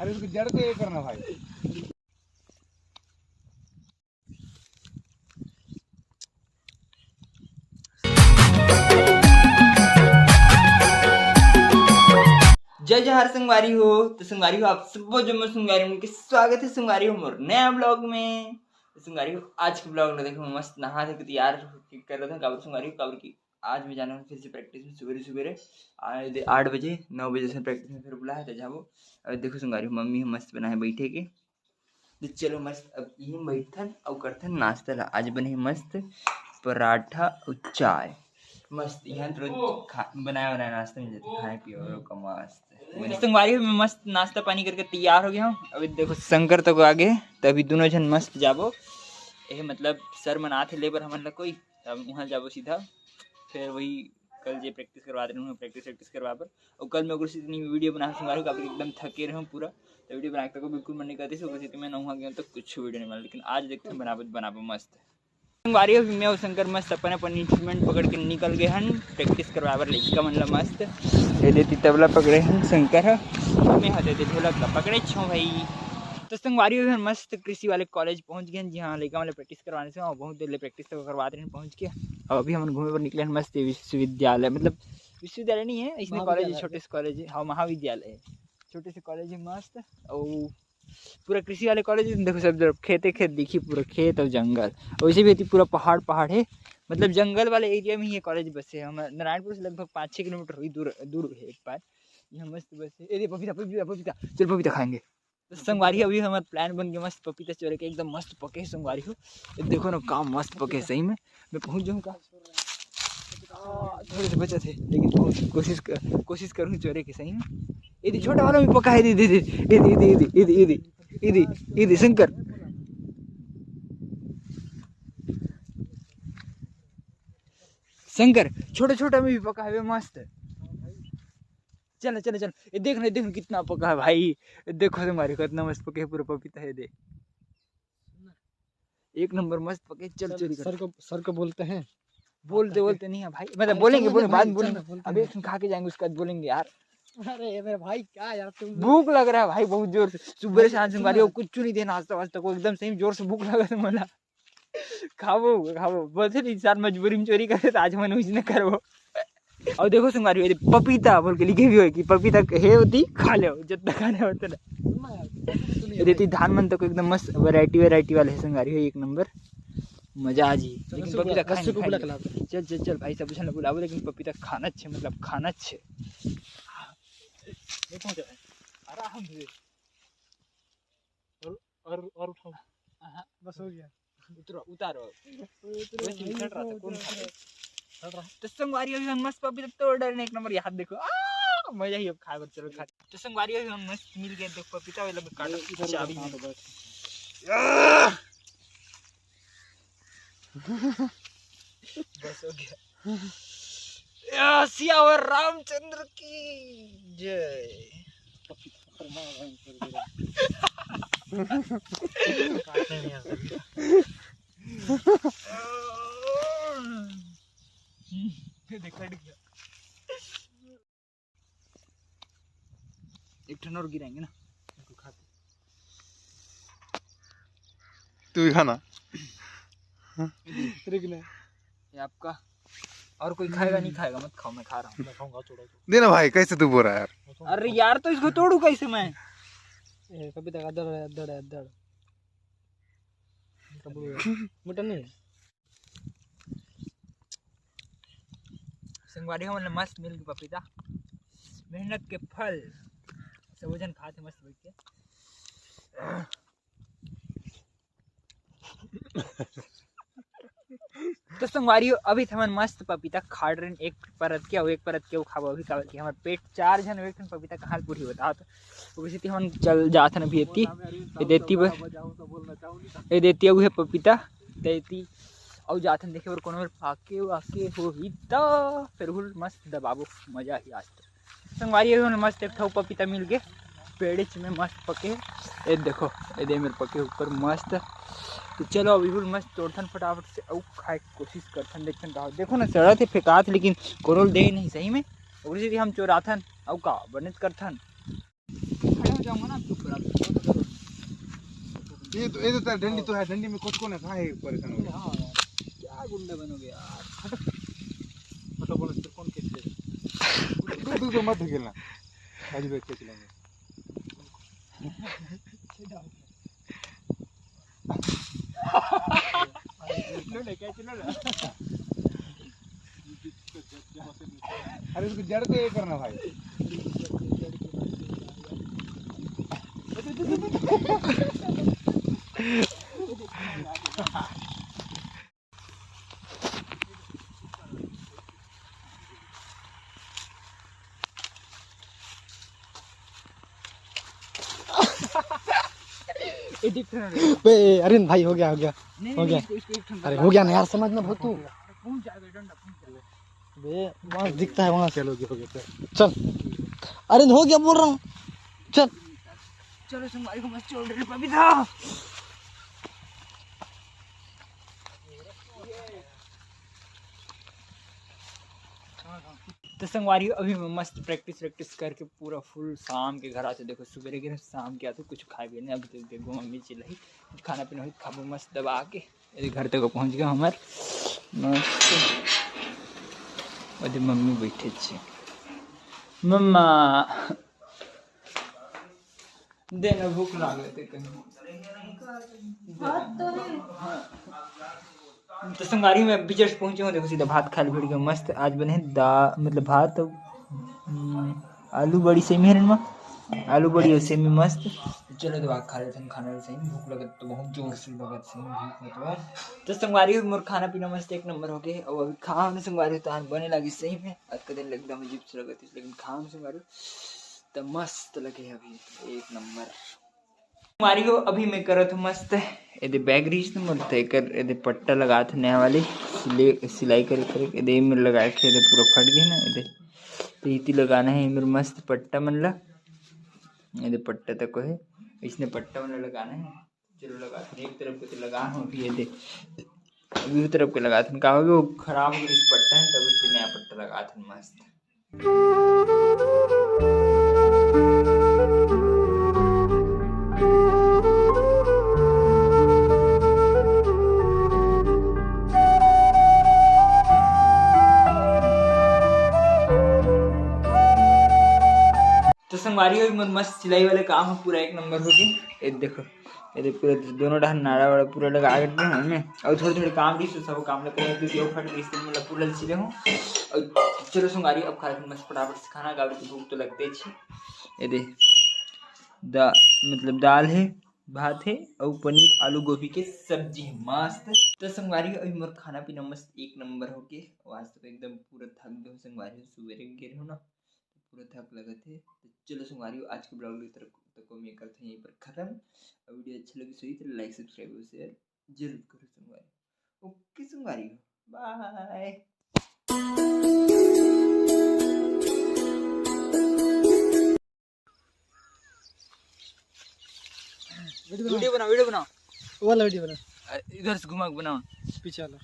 अरे उसकी जड़ को ये करना भाई। जय जहर संगवारी हो। तो संगवारी हो आप सब जो मैं संगवारी हूँ, स्वागत है संगवारी हो मोर नया ब्लॉग में। तो संगवारी हो आज के ब्लॉग में देखो मैं मस्त नहा के तैयार कर रहा था काबर संगवारी हो काबर की आज मैं जाना हूँ फिर से प्रैक्टिस में सवेरे सवेरे 8 बजे 9 बजे से प्रैक्टिस में फिर बुलाया था जाबो। अब देखो संगवारी हो मम्मी मस्त बना है बैठे के, तो चलो मस्त अब यही बैठन और करथन नाश्ता ला। आज बने मस्त पराठा और चाय मस्त यहाँ रोज बनाया नाश्ता मिल जाता खाए पियो का मस्त। संगवारी में मस्त नाश्ता पानी करके तैयार हो गया हूँ। अभी देखो शंकर तक आगे तभी दोनों जन मस्त जाबो। ये मतलब सर मना थे लेबर हमन कोई तब वहाँ जाबो सीधा फिर वही कल जे प्रैक्टिस करवा रहे हूँ प्रैक्टिस करवा पर। और कल मैं उस इतनी वीडियो बना संगवारी को एकदम थके रहे हूँ पूरा, तो वीडियो बना के बिल्कुल मन नहीं करती सुबह मैं नहा गया तो कुछ वीडियो नहीं बना, लेकिन आज देखते हैं बनाबो मस्त संगवारी में और शंकर मस्त अपन अपन इंस्ट्रूमेंट पकड़ के निकल गए हैं प्रैक्टिस करवाबर लड़का मतलब मस्त दे देती तबला पकड़े हैं शंकर मैं हते दे ढोलक का पकड़े छो भाई। तो संगवारी में मस्त कृषि वाले कॉलेज पहुंच गए जी। हाँ लड़का वाले प्रैक्टिस करवाने से बहुत देर प्रैक्टिस तो करवाते हैं पहुंच के। और अभी हम घूमे पर निकले हैं मस्त विश्वविद्यालय, मतलब विश्वविद्यालय नहीं है इसमें कॉलेज है, छोटे से कॉलेज है। हाँ महाविद्यालय है, छोटे से कॉलेज है मस्त। और पूरा कृषि वाले कॉलेज देखो सब तरफ खेते खेत दिखी, पूरा खेत और जंगल। वैसे भी पूरा पहाड़ है, मतलब जंगल वाले एरिया में ही ये कॉलेज बसे है। हम नारायणपुर से लगभग 5-6 किलोमीटर हुई दूर है एक बार यहाँ मस्त बसे। अरे पपीता चल पपीता खाएंगे। तो संगवारी अभी हमारा प्लान बन गया मस्त पपीता चोरे के एकदम मस्त पके संगवारी हो। देखो ना काम मस्त पके सही में मैं पहुँच जाऊँ का थोड़े से बचे थे, लेकिन कोशिश करूँ चोरे के सही में। यदि छोटा वाला भी पका है दीदी शंकर छोटा में भी पका है मस्त। चल ये देखो कितना पका है भाई। देखो तुम्हारे कितना मस्त पके है पूरा पपीता है देख एक नंबर मस्त पके। चल चोरी कर सर को बोलते हैं बोलते नहीं है भाई, मतलब बोलेंगे बाद में बोलेंगे। अभी खा के जाएंगे उसके बाद बोलेंगे यार। अरे मेरे भाई क्या यार तुम भूख लग रहा है भाई बहुत जोर से सुबह से आज संगवारी को कुछ नहीं देना नाश्ता वास्ता को एकदम सही जोर से भूख लगा तो मला खाओ बोलते इंसान मजबूरी में चोरी करे तो आज मैंने उसने करो। और देखो संगवारी पपीता बोल के लिखे भी हो कि पपीता है होती खा ले जितना खाने होते ना देती धान मन तक एकदम मस्त वैरायटी वाले है संगवारी हो एक नंबर मजा आ जी। लेकिन पपीता खाएंगे चल भाई सब ना बुलाओ, लेकिन पपीता खाना अच्छे मतलब खाना अच्छे आराम से और उठाओ बस हो गया उतारो तो संगवारी अभी हम मस्त पपीता तोड़ डालने एक नंबर याद देखो मजा ही अब खा चलो खा। तो संगवारी अभी हम मस्त मिल गए देखो पपीता वाला काटा चाबी बस हो गया। सियावर रामचंद्र की जय। एक टन और गिराएंगे ना तू भी खाना ये आपका और कोई खाएगा नहीं खाएगा मत खाओ मैं खा रहा हूँ। मैं खाऊंगा थोड़ा देना भाई कैसे तू बोल रहा है यार। अरे यार तो इसको तोड़ू कैसे मैं पपीता का दड़ मटन नहीं संगवारी हो मतलब मस्त मिल गई पपीता मेहनत के फल सब वजन खाते मस्त बैठ के। तो संगवारी अभी थमन मस्त पपीता खा रहे एक परत के खाबो अभी काबर कि हमर पेट 4 जन एक पपीता कहाँ पूरी होता तो वैसे हम चल जाथन अभी देती है पपीता देती और जाथन देखे और कोनो पाके वाके हो ही तो फिर मस्त दबाबो मजा ही आज तो संगवारी मस्त एक ठो पपीता मिल गए पेड़ में मस्त पके ये देखो ये मेरे पके ऊपर मस्त। तो चलो अभी मस्त तोड़थन फटाफट से और खाए कोशिश करथन देखथन का देखो ना सड़ा थे फेंका थे लेकिन कोरोल दे नहीं सही में और हम चोराथन और का बनित करथन खड़े हो जाऊंगा ना ये तो तेरा डंडी तो है, डंडी में कुछ को ना कहाँ है परेशान हो गया। हाँ यार, क्या गुंडा बनोगे यार। फोटो बोल फिर कौन खींचे। तू तो मत खेलना, आज बैठ के चलेंगे। अरे उसको जड़ को ये करना भाई। बे अरे भाई हो गया हो गया हो गया। अरे हो गया ना यार, समझ ना बहुत तू। बे वहाँ दिखता है वहाँ से। चलो हो गया चल अरे हो गया बोल रहा हूँ, चल चलो संगवारी को मस्त छोड़ रहे बबीता। तो संगवारी अभी मैं मस्त प्रैक्टिस करके पूरा फुल शाम के घर आते। देखो सुबह के शाम के आते कुछ खाए भी नहीं। अभी तक देखो मम्मी चिल्लाई खाना पीना हुई, खाबो मस्त दबा के यदि घर तक पहुँच गया हमार मस्त। अरे मम्मी बैठे छे, मम्मा देना भूख लागल थे कहीं। तो संगारी में अभी जस्ट पहुंचे हूँ। देखो सीधा भात खा भिड़ गया मस्त। आज बने मतलब भात आलू बड़ी सेमी है ना, आलू बड़ी और सेमी मस्त। चलो तो खा लेते हैं खाना। सही भूख लगे तो बहुत जोर से लगत सही भूख मतलब। तो संगवारी मोर खाना पीना मस्त एक नंबर हो गए। और अभी खाओ ना संगवारी तो बने लगी सही में। आज का दिन एकदम अजीब से लगे थे, लेकिन खाओ ना संगवारी तो मस्त लगे अभी एक नंबर। संगवारी को अभी मैं करत हूँ मस्त यदि बैग रीच तो मत कर यदि पट्टा लगा था नया वाली सिलाई करे यदि में लगा के यदि पूरा फट गया ना यदि तो इति लगाना है मेरे मस्त पट्टा मन ला। यदि पट्टा तक है इसने पट्टा मन लगाना है। चलो लगा एक तरफ को तो लगा हूँ अभी यदि अभी उस तरफ के लगा था कहा वो खराब हो गया पट्टा है तब इसलिए नया पट्टा लगा था मस्त। तो संगवारी मस्त सिलाई वाले काम है पूरा एक नंबर हो गई। ये देखो ये पूरा दोनों डाल नाड़ा वाड़ा पूरा लगा के हमें और थोड़े थोड़े काम भी सब काम लग रहे हैं फट गई इसलिए मतलब पूरा सिले हूँ। और चलो संगवारी अब खा मस्त फटाफट से खाना गावड़ की भूख तो लगते ही। ये दे मतलब दाल है भात है और पनीर आलू गोभी के सब्जी है मस्त। तो संगवारी अभी मोर खाना पीना मस्त एक नंबर हो गए। आज तो एकदम पूरा थक गए संगवारी सुबह गिर हो ना पूरा थक लगे थे। तो चलो संगवारी आज के ब्लॉग की तरफ तक मैं करते हैं यहीं पर खत्म। वीडियो अच्छी लगी सही तो लाइक सब्सक्राइब और शेयर जरूर करो संगवारी। ओके संगवारी बाय। वीडियो बनाओ वो वाला वीडियो बना, इधर से घुमा के बनाओ पीछे वाला।